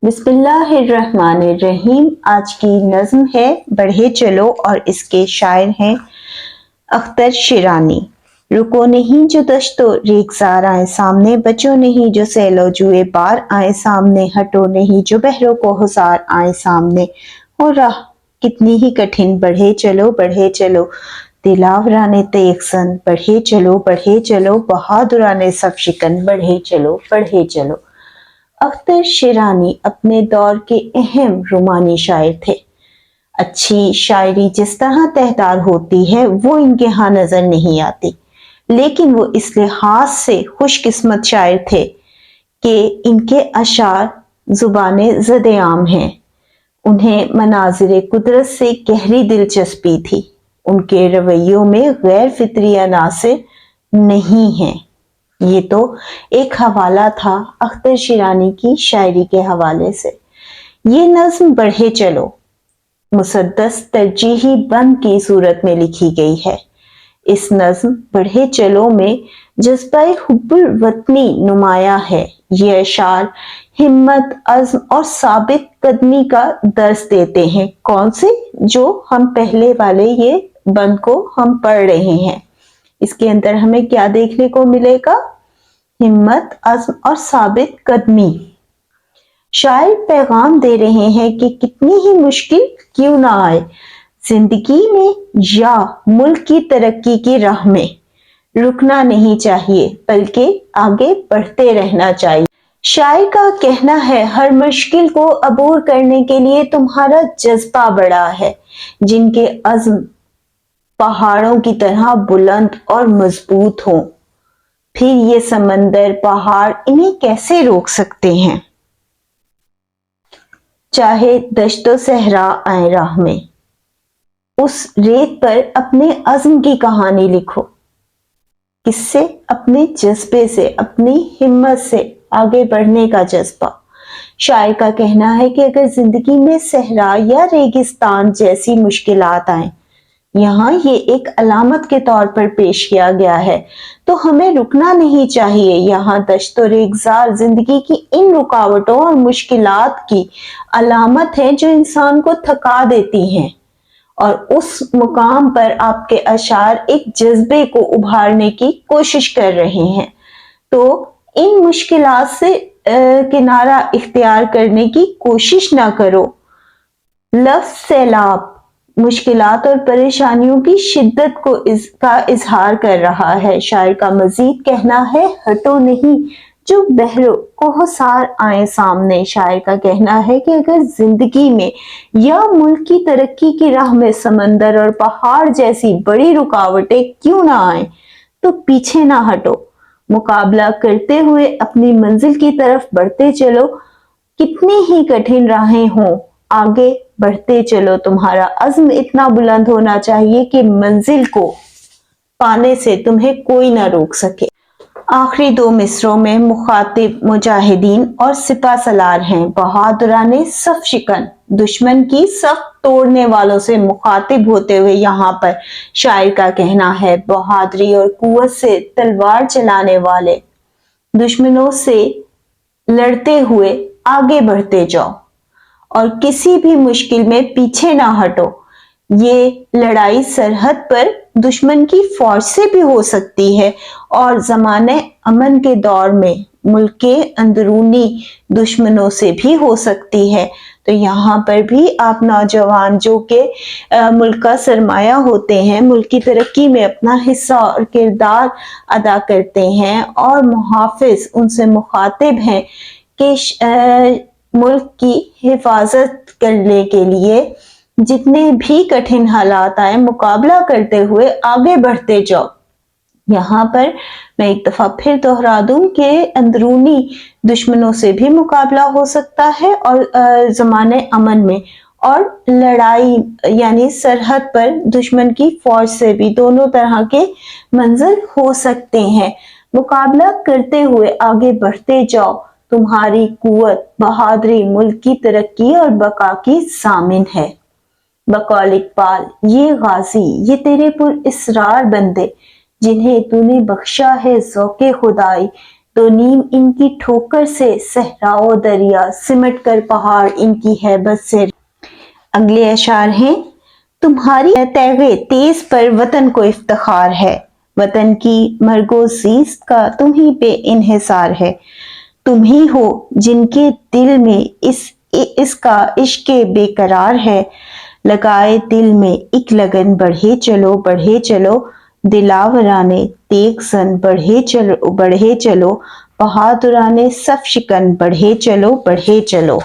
बिस्मिल्लाहिर्रहमानिर्रहीम। आज की नज़्म है बढ़े चलो और इसके शायर हैं अख्तर शिरानी। रुको नहीं जो दश्तो रेगज़ार आए सामने, बचो नहीं जो सैलो जुए बार आए सामने, हटो नहीं जो बहरों को हुसार आए सामने। हो राह कितनी ही कठिन बढ़े चलो दिलावराने तेगसन बढ़े चलो बहादुराने सब शिकन बढ़े चलो। अख्तर शिरानी अपने दौर के अहम रोमानी शायर थे। अच्छी शायरी जिस तरह तहतार होती है वो इनके यहाँ नजर नहीं आती, लेकिन वो इस लिहाज से खुशकिस्मत शायर थे कि इनके अशार जुबाने ज़द-ए-आम हैं। उन्हें मनाज़िर कुदरत से गहरी दिलचस्पी थी। उनके रवैयों में गैर फितरी अनासिर नहीं हैं। ये तो एक हवाला था अख्तर शिरानी की शायरी के हवाले से। ये नज्म बढ़े चलो मुसद्दस तरजीही बंद की सूरत में लिखी गई है। इस नज्म बढ़े चलो में जज्बा हुब्बुल वतनी नुमाया है। ये अशार हिम्मत, अज़्म और साबित कदमी का दर्स देते हैं। कौन से? जो हम पहले वाले ये बंद को हम पढ़ रहे हैं। इसके अंदर हमें क्या देखने को मिलेगा? हिम्मत, अज़्म और साबित कदमी। शायर पैगाम दे रहे हैं कि कितनी ही मुश्किल क्यों ना आए जिंदगी में या मुल्क की तरक्की की राह में, रुकना नहीं चाहिए बल्कि आगे बढ़ते रहना चाहिए। शायर का कहना है हर मुश्किल को अबूर करने के लिए तुम्हारा जज्बा बड़ा है। जिनके अज़्म पहाड़ों की तरह बुलंद और मजबूत हों, फिर ये समंदर पहाड़ इन्हें कैसे रोक सकते हैं। चाहे दश्तो सहरा आए राह में, उस रेत पर अपने अज़्म की कहानी लिखो। किससे? अपने जज्बे से, अपनी हिम्मत से, आगे बढ़ने का जज्बा। शायर का कहना है कि अगर जिंदगी में सहरा या रेगिस्तान जैसी मुश्किलात आए, यहाँ ये एक अलामत के तौर पर पेश किया गया है, तो हमें रुकना नहीं चाहिए। यहाँ दश्त और रेगज़ार जिंदगी की इन रुकावटों और मुश्किलात की अलामत है जो इंसान को थका देती हैं, और उस मुकाम पर आपके अशार एक जज्बे को उभारने की कोशिश कर रहे हैं। तो इन मुश्किलात से किनारा इख्तियार करने की कोशिश ना करो। लफ्ज़ सैलाब मुश्किलात और परेशानियों की शिद्दत को इसका इजहार कर रहा है। शायर का मजीद कहना है हटो नहीं जो बहरों को हुसार आए सामने। शायर का कहना है कि अगर जिंदगी में या मुल्क की तरक्की की राह में समंदर और पहाड़ जैसी बड़ी रुकावटें क्यों ना आए, तो पीछे ना हटो, मुकाबला करते हुए अपनी मंजिल की तरफ बढ़ते चलो। कितनी ही कठिन राहें हों, आगे बढ़ते चलो। तुम्हारा अज़्म इतना बुलंद होना चाहिए कि मंजिल को पाने से तुम्हें कोई ना रोक सके। आखिरी दो मिसरों में मुखातिब मुजाहिदीन और सिपा सलार हैं। बहादुराने सफ शिकन, दुश्मन की सफ तोड़ने वालों से मुखातिब होते हुए यहाँ पर शायर का कहना है बहादुरी और कुव्वत से तलवार चलाने वाले, दुश्मनों से लड़ते हुए आगे बढ़ते जाओ और किसी भी मुश्किल में पीछे ना हटो। ये लड़ाई सरहद पर दुश्मन की फौज से भी हो सकती है और ज़माने अमन के दौर में मुल्क के अंदरूनी दुश्मनों से भी हो सकती है। तो यहाँ पर भी आप नौजवान जो कि मुल्क का सरमाया होते हैं, मुल्क की तरक्की में अपना हिस्सा और किरदार अदा करते हैं और मुहाफिज उनसे मुखातिब हैं कि मुल्क की हिफाजत करने के लिए जितने भी कठिन हालात आए मुकाबला करते हुए आगे बढ़ते जाओ। यहाँ पर मैं एक दफा फिर दोहरा दूं कि अंदरूनी दुश्मनों से भी मुकाबला हो सकता है और ज़माने अमन में, और लड़ाई यानी सरहद पर दुश्मन की फौज से भी, दोनों तरह के मंजर हो सकते हैं। मुकाबला करते हुए आगे बढ़ते जाओ। तुम्हारी कुव्वत, बहादुरी मुल्क की तरक्की और बका की जामिन है। बकौल इकबाल, ये गाजी, ये तेरे पुर इसरार बंदे, जिन्हें तूने बख्शा है ज़ौक़े खुदाई, دو نیم ان کی ٹھوکر سے صحرا و دریا، سمٹ کر پہاڑ ان کی ہیبت سے۔ اگلے اشعار ہیں: تمہاری تیغ تیز پر وطن کو افتخار ہے، وطن کی مرگ و زیست کا تم ہی پہ انحصار ہے۔ تم ہی ہو جن کے دل میں اس کا عشق بے قرار ہے، لگائے دل میں ایک لگن بڑھے چلو بڑھے چلو، دلاورانے تیغ زن بڑھے چلو، بہادرانے صف شکن بڑھے چلو بڑھے چلو۔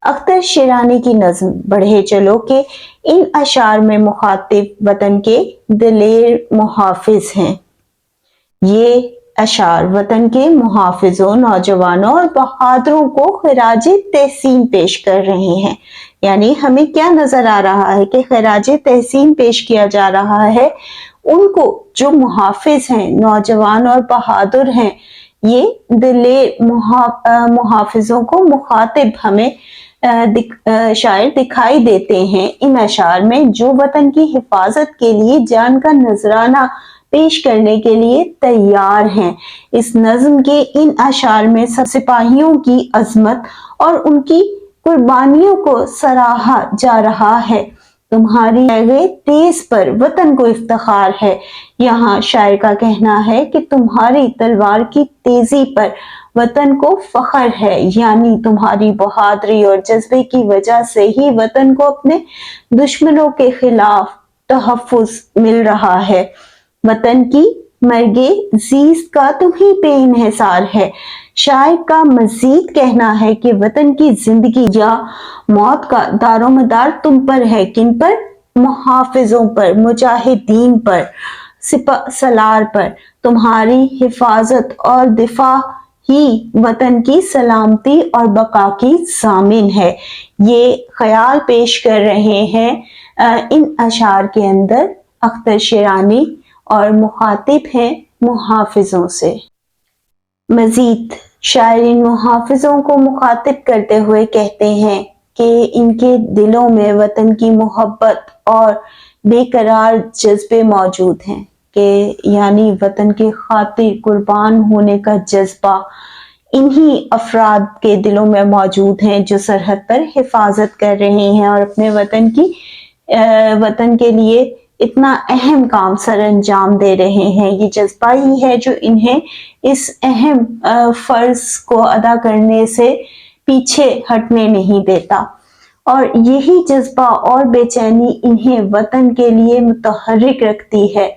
اختر شیرانی کی نظم بڑھے چلو کے ان اشعار میں مخاطب وطن کے دلیر محافظ ہیں۔ یہ اشعار وطن کے محافظوں، نوجوانوں اور بہادروں کو خراج تحسین پیش کر رہے ہیں۔ یعنی ہمیں کیا نظر آ رہا ہے کہ خراج تحسین پیش کیا جا رہا ہے ان کو جو محافظ ہیں، نوجوان اور بہادر ہیں۔ یہ دلیر محافظوں کو مخاطب ہمیں شاعر دکھائی دیتے ہیں ان اشعار میں، جو وطن کی حفاظت کے لیے جان کا نذرانہ پیش کرنے کے لیے تیار ہیں۔ اس نظم کے ان اشعار میں سپاہیوں کی عظمت اور ان کی قربانیوں کو سراہا جا رہا ہے۔ تمہاری تیغ تیز پر وطن کو افتخار ہے۔ یہاں شاعر کا کہنا ہے کہ تمہاری تلوار کی تیزی پر وطن کو فخر ہے، یعنی تمہاری بہادری اور جذبے کی وجہ سے ہی وطن کو اپنے دشمنوں کے خلاف تحفظ مل رہا ہے۔ وطن کی مرگ زیست کا تم ہی پہ انحصار ہے۔ شاعر کا مزید کہنا ہے کہ وطن کی زندگی یا موت کا دار و مدار تم پر ہے۔ کن پر؟ محافظوں پر، مجاہدین پر، سپہ سالار پر۔ تمہاری حفاظت اور دفاع ہی وطن کی سلامتی اور بقا کی ضامن ہے۔ یہ خیال پیش کر رہے ہیں ان اشعار کے اندر اختر شیرانی، اور مخاطب ہیں محافظوں سے۔ مزید شاعر ان محافظوں کو مخاطب کرتے ہوئے کہتے ہیں کہ ان کے دلوں میں وطن کی محبت اور بے قرار جذبے موجود ہیں، کہ یعنی وطن کے خاطر قربان ہونے کا جذبہ انہی افراد کے دلوں میں موجود ہیں جو سرحد پر حفاظت کر رہے ہیں اور اپنے وطن کے لیے اتنا اہم کام سر انجام دے رہے ہیں۔ یہ جذبہ ہی ہے جو انہیں اس اہم فرض کو ادا کرنے سے پیچھے ہٹنے نہیں دیتا، اور یہی جذبہ اور بے چینی انہیں وطن کے لیے متحرک رکھتی ہے۔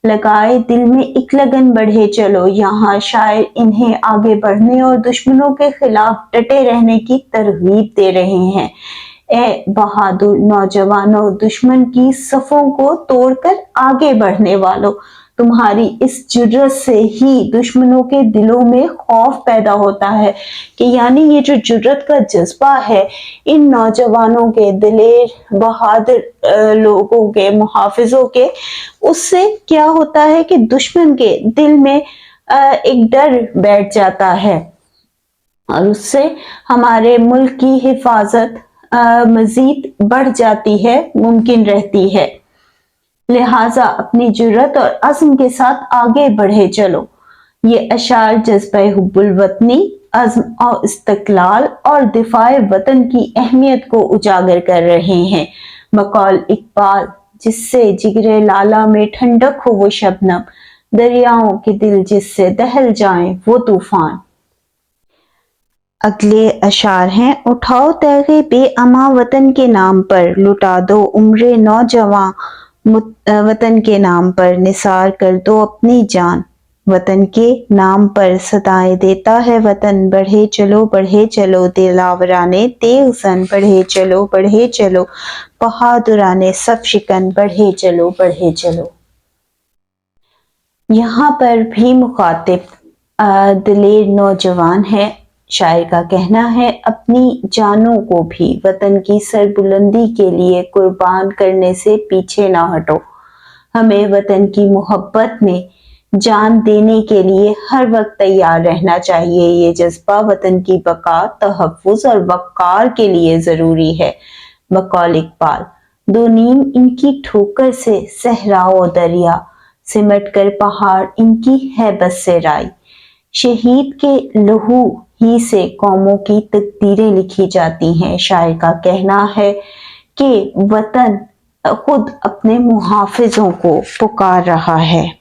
لگائے دل میں ایک لگن بڑھے چلو، یہاں شاعر انہیں آگے بڑھنے اور دشمنوں کے خلاف ڈٹے رہنے کی ترغیب دے رہے ہیں۔ اے بہادر نوجوانوں، دشمن کی صفوں کو توڑ کر آگے بڑھنے والوں، تمہاری اس جرأت سے ہی دشمنوں کے دلوں میں خوف پیدا ہوتا ہے، کہ یعنی یہ جو جرأت کا جذبہ ہے ان نوجوانوں کے، دلیر بہادر لوگوں کے، محافظوں کے، اس سے کیا ہوتا ہے کہ دشمن کے دل میں ایک ڈر بیٹھ جاتا ہے، اور اس سے ہمارے ملک کی حفاظت مزید بڑھ جاتی ہے، ممکن رہتی ہے۔ لہٰذا اپنی جرأت اور عزم کے ساتھ آگے بڑھے چلو۔ یہ اشعار جذبہ حب الوطنی، عزم اور استقلال اور دفاع وطن کی اہمیت کو اجاگر کر رہے ہیں۔ بقول اقبال، جس سے جگر لالہ میں ٹھنڈک ہو وہ شبنم، دریاؤں کے دل جس سے دہل جائیں وہ طوفان۔ اگلے اشعار ہیں: اٹھاؤ تیغ بے اما وطن کے نام پر، لٹا دو عمر نوجواں وطن کے نام پر، نثار کر دو اپنی جان وطن کے نام پر، صدائیں دیتا ہے وطن بڑھے چلو بڑھے چلو، دلاورانے تیغ زن بڑھے چلو بڑھے چلو، بہادرانے صف شکن بڑھے چلو بڑھے چلو۔ یہاں پر بھی مخاطب دلیر نوجوان ہے۔ شاعر کا کہنا ہے اپنی جانوں کو بھی وطن کی سربلندی کے لیے قربان کرنے سے پیچھے نہ ہٹو۔ ہمیں وطن کی محبت میں جان دینے کے لیے ہر وقت تیار رہنا چاہیے۔ یہ جذبہ وطن کی بقا، تحفظ اور وقار کے لیے ضروری ہے۔ بقول اقبال، دو نیم ان کی ٹھوکر سے صحرا و دریا، سمٹ کر پہاڑ ان کی ہیبت سے رائی۔ शहीद के लहू ही से कौमों की तकदीरें लिखी जाती हैं। शायर का कहना है कि वतन खुद अपने मुहाफिजों को पुकार रहा है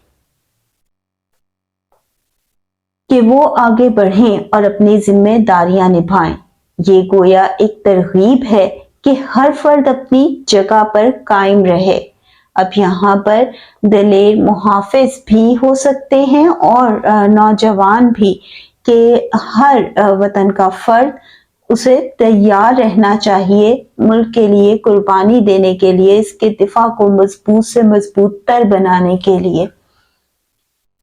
कि वो आगे बढ़ें और अपनी जिम्मेदारियां निभाएं। ये गोया एक तरगीब है कि हर फर्द अपनी जगह पर कायम रहे। अब यहाँ पर दलेर मुहाफिज भी हो सकते हैं और नौजवान भी, कि हर वतन का फर्द उसे तैयार रहना चाहिए मुल्क के लिए कुर्बानी देने के लिए, इसके दिफा को मजबूत से मजबूत तर बनाने के लिए।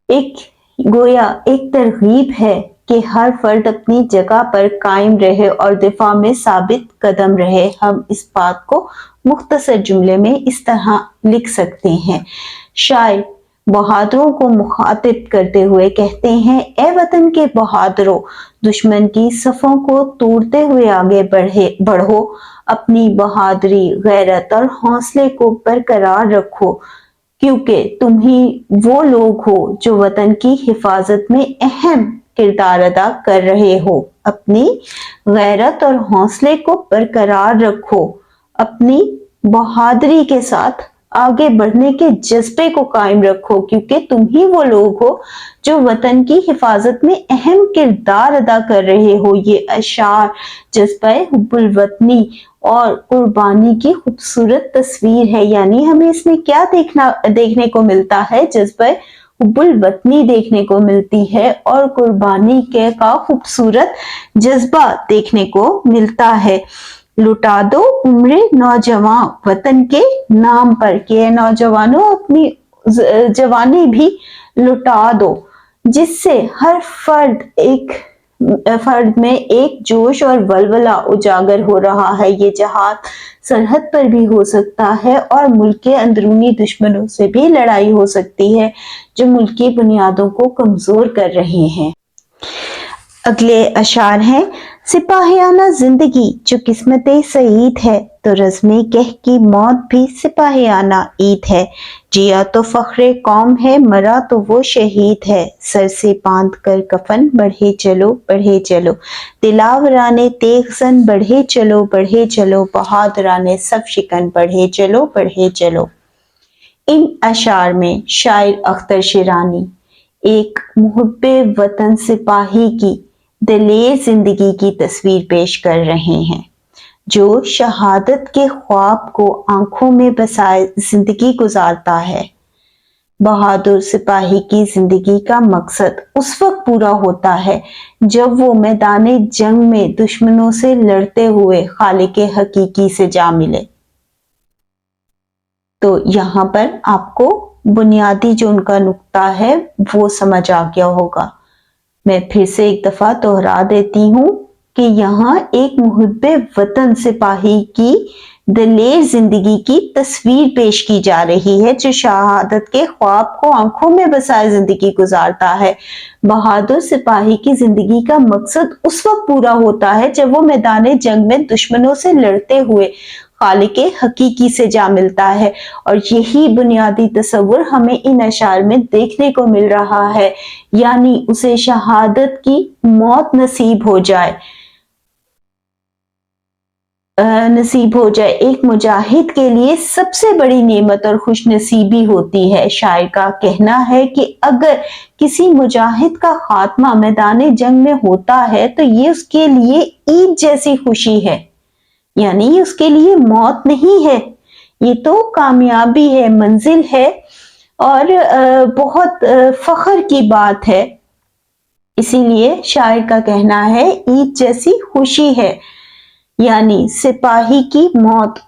एक गोया एक तरगीब है कि हर फर्द अपनी जगह पर कायम रहे और दिफा में साबित कदम रहे। हम इस बात को मुख्तसर जुमले में इस तरह लिख सकते हैं। शायर बहादुरों को मुखातिब करते हुए कहते हैं, ए वतन के बहादुरों, दुश्मन की सफों को तोड़ते हुए आगे बढ़ो, अपनी बहादुरी, गैरत और हौसले को बरकरार रखो, क्योंकि तुम ही वो लोग हो जो वतन की हिफाजत में अहम किरदार अदा कर रहे हो। अपनी गैरत और हौसले को बरकरार रखो, अपनी बहादुरी के साथ आगे बढ़ने के जज्बे को कायम रखो, क्योंकि तुम ही वो लोग हो जो वतन की हिफाजत में अहम किरदार अदा कर रहे हो। ये अशार जज्बा हुब्बुल वतनी और कुर्बानी की खूबसूरत तस्वीर है। यानी हमें इसमें क्या देखने को मिलता है? जज्बा हुब्बुल वतनी देखने को मिलती है और कुर्बानी के का खूबसूरत जज्बा देखने को मिलता है। लुटा दो उम्र नौजवान वतन के नाम पर, के नौजवानों अपनी जवानी भी लुटा दो, जिससे हर फर्द में एक जोश और वलवला उजागर हो रहा है। ये जहाद सरहद पर भी हो सकता है और मुल्क के अंदरूनी दुश्मनों से भी लड़ाई हो सकती है जो मुल्क की बुनियादों को कमजोर कर रहे हैं। अगले अशार हैं, सिपाहियाना जिंदगी जो किस्मते सईद है, तो रज़्मे कह की मौत भी सिपाहियाना ईद है। जिया तो फख्रे कौम है, मरा तो वो शहीद है, सर से बांध कर कफन बढ़े चलो बढ़े चलो, दिलावराने तेग सन बढ़े चलो, बहादुराने सब शिकन बढ़े चलो। इन अशार में शायर अख्तर शिरानी एक मुहब्बे वतन सिपाही की दलेर जिंदगी की तस्वीर पेश कर रहे हैं, जो शहादत के ख्वाब को आंखों में बसाए जिंदगी गुजारता है। बहादुर सिपाही की जिंदगी का मकसद उस वक्त पूरा होता है जब वो मैदाने जंग में दुश्मनों से लड़ते हुए खालिक हकीकी से जा मिले। तो यहाँ पर आपको बुनियादी जो उनका नुक्ता है वो समझ आ गया होगा। मैं फिर से एक दफा दोहरा देती हूँ कि यहाँ एक मुहब्बे वतन सिपाही की दलेर जिंदगी की तस्वीर पेश की जा रही है, जो शहादत के ख्वाब को आंखों में बसाए जिंदगी गुजारता है। बहादुर सिपाही की जिंदगी का मकसद उस वक्त पूरा होता है जब वो मैदाने जंग में दुश्मनों से लड़ते हुए खालिक हकीकी से जा मिलता है। और यही बुनियादी तस्वुर हमें इन अशार में देखने को मिल रहा है, यानी उसे शहादत की मौत नसीब हो जाए। एक मुजाहिद के लिए सबसे बड़ी नेमत और खुश नसीबी होती है। शायर का कहना है कि अगर किसी मुजाहिद का खात्मा मैदान जंग में होता है तो ये उसके लिए ईद जैसी खुशी है, यानी उसके लिए मौत नहीं है, ये तो कामयाबी है, मंजिल है और बहुत फख्र की बात है। इसीलिए शायर का कहना है ईद जैसी खुशी है, यानी सिपाही की मौत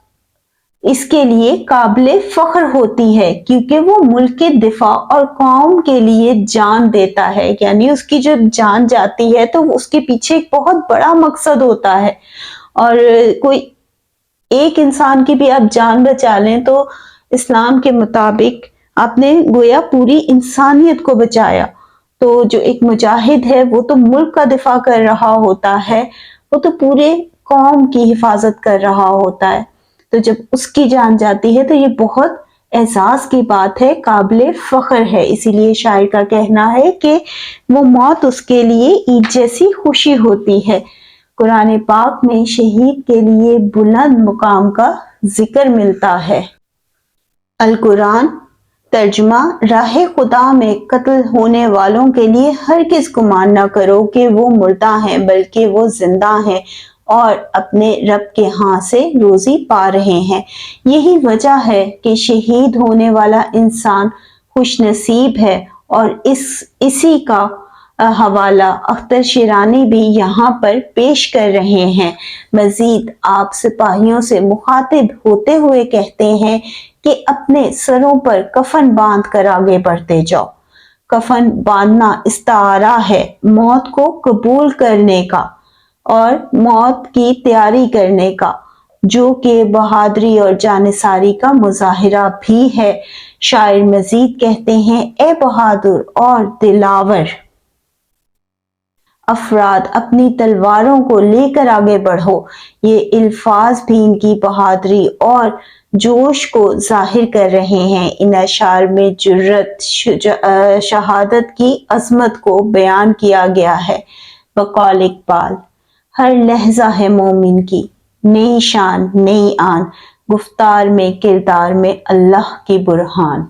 इसके लिए काबिले फख्र होती है, क्योंकि वो मुल्क के दिफा और कौम के लिए जान देता है। यानी उसकी जब जान जाती है तो उसके पीछे एक बहुत बड़ा मकसद होता है, और कोई एक इंसान की भी आप जान बचा लें तो इस्लाम के मुताबिक आपने गोया पूरी इंसानियत को बचाया। तो जो एक मुजाहिद है वो तो मुल्क का दिफा कर रहा होता है, वो तो पूरे कौम की हिफाजत कर रहा होता है। तो जब उसकी जान जाती है तो ये बहुत اعزاز کی بات ہے، قابل فخر ہے۔ اسی لیے شاعر کا کہنا ہے کہ وہ موت اس کے لیے عید جیسی خوشی ہوتی ہے۔ قرآن پاک میں شہید کے لیے بلند مقام کا ذکر ملتا ہے۔ القرآن ترجمہ: راہ خدا میں قتل ہونے والوں کے لیے ہرگز گمان نہ کرو کہ وہ مردہ ہیں، بلکہ وہ زندہ ہیں اور اپنے رب کے ہاں سے روزی پا رہے ہیں۔ یہی وجہ ہے کہ شہید ہونے والا انسان خوش نصیب ہے، اور اسی کا حوالہ اختر شیرانی بھی یہاں پر پیش کر رہے ہیں۔ مزید آپ سپاہیوں سے مخاطب ہوتے ہوئے کہتے ہیں کہ اپنے سروں پر کفن باندھ کر آگے بڑھتے جاؤ۔ کفن باندھنا استعارہ ہے موت کو قبول کرنے کا اور موت کی تیاری کرنے کا، جو کہ بہادری اور جانثاری کا مظاہرہ بھی ہے۔ شاعر مزید کہتے ہیں، اے بہادر اور دلاور افراد، اپنی تلواروں کو لے کر آگے بڑھو۔ یہ الفاظ بھی ان کی بہادری اور جوش کو ظاہر کر رہے ہیں۔ ان اشعار میں جرأت، شہادت کی عظمت کو بیان کیا گیا ہے۔ بقول اقبال، ہر لحظہ ہے مومن کی نئی شان نئی آن، گفتار میں کردار میں اللہ کی برہان۔